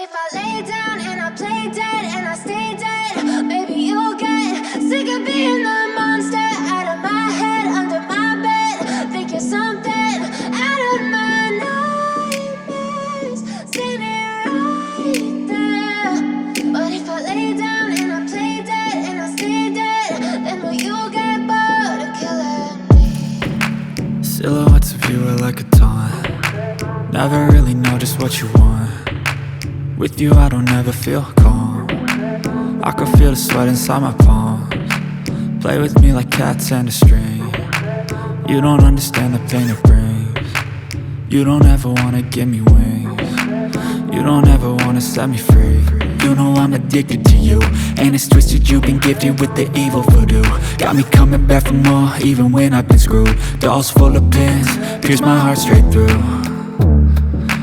if I lay down and I play dead and I stay dead, maybe you'll get sick of being the monster out of my head, under my bed. Think you're something out of my nightmares, standing right there. But if I lay down and I play dead and I stay dead, then will you get bored of killing me? Silhouettes of you are like a taunt. Never really know just what you want. With you I don't ever feel calm. I can feel the sweat inside my palms. Play with me like cats and a string. You don't understand the pain it brings. You don't ever wanna give me wings. You don't ever wanna set me free. You know I'm addicted to you, and it's twisted, you've been gifted with the evil voodoo. Got me coming back for more, even when I've been screwed. Dolls full of pins, pierce my heart straight through.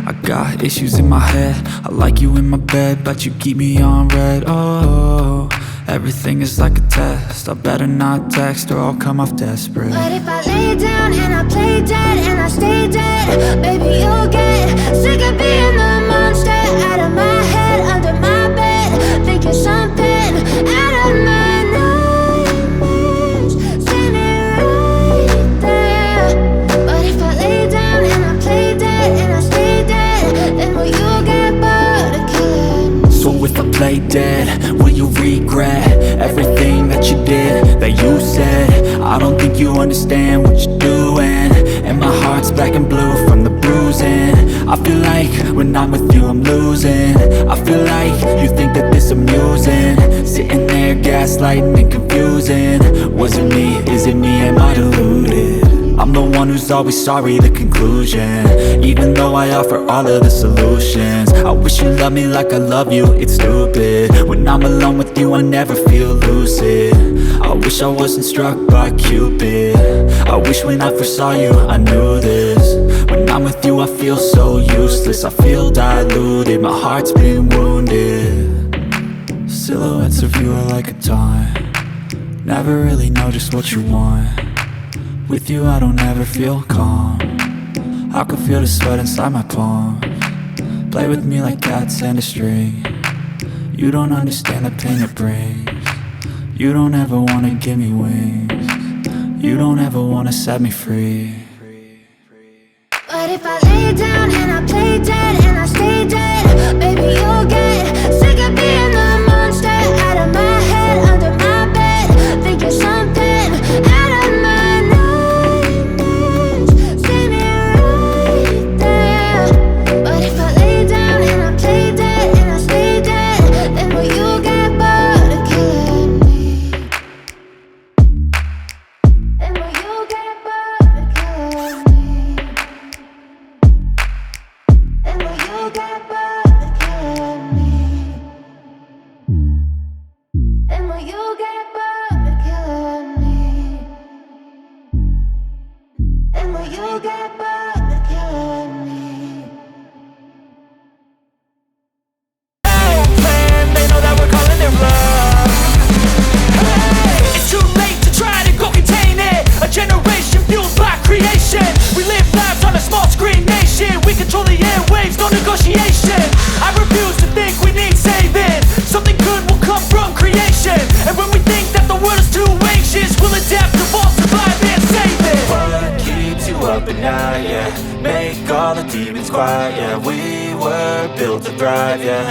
I got issues in my head, I like you in my bed, but you keep me on red. Oh, everything is like a test, I better not text or I'll come off desperate. But if I lay down and I play dead and I stay dead, baby you'll get sick of being the monster out of my head, under my bed. Think you're something out of my nightmares, standing right there. But if I lay down and I play dead and I stay dead, then will you get bored of killing me? So if I play dead, will you regret everything that you did, that you said? I don't think you understand what you're doing, and my heart's black and blue from the bruising. I feel like when I'm with you I'm losing. I feel like you think that this amusing, sitting there gaslighting and confusing. Was it me? Is it me? Am I deluded? I'm the one who's always sorry, the conclusion, even though I offer all of the solutions. I wish you loved me like I love you, it's stupid. When I'm alone with you I never feel lucid. I wish I wasn't struck by Cupid. I wish when I first saw you I knew this. When I'm with you I feel so useless, I feel diluted, my heart's been wounded. Silhouettes of you are like a taunt. Never really know just what you want. With you I don't ever feel calm. I can feel the sweat inside my palms. Play with me like cats and a string. You don't understand the pain it brings. You don't ever wanna give me wings. You don't ever wanna set me free. But if I lay down and I play dead and I stay dead, baby you'll get sick of being the monster out of my head, under my bed. Think you're something out of my nightmares, standing right there. But if I lay down and I play dead and I stay dead, then will you get bored of killing me? Then will you get bored of killing me? And will you get bored of killing me? And will you get bored of killing me? And will you get bored of killing me? Plan, they know that we're calling it love. Hey, it's too late to try to go contain it. A generation fueled by creation. We live lives on a small screen nation. We control the airwaves, no negotiation. I refuse to think we need saving. Something good will come from creation. And when we think that the world is too anxious, we'll adapt, evolve, survive and save it. What keeps you up at night, yeah? Make all the demons quiet, yeah. We were built to thrive, yeah.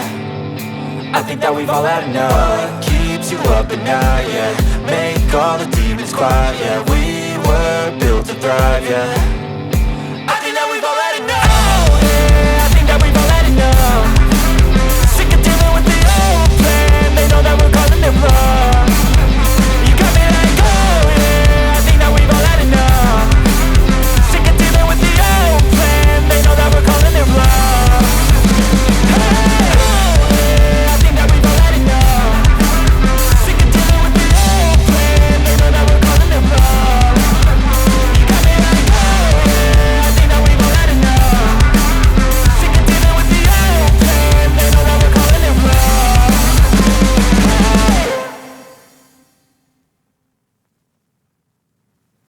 I think that we've all had enough. What keeps you up at night, yeah? Make all the demons quiet, yeah. We were built to thrive, yeah.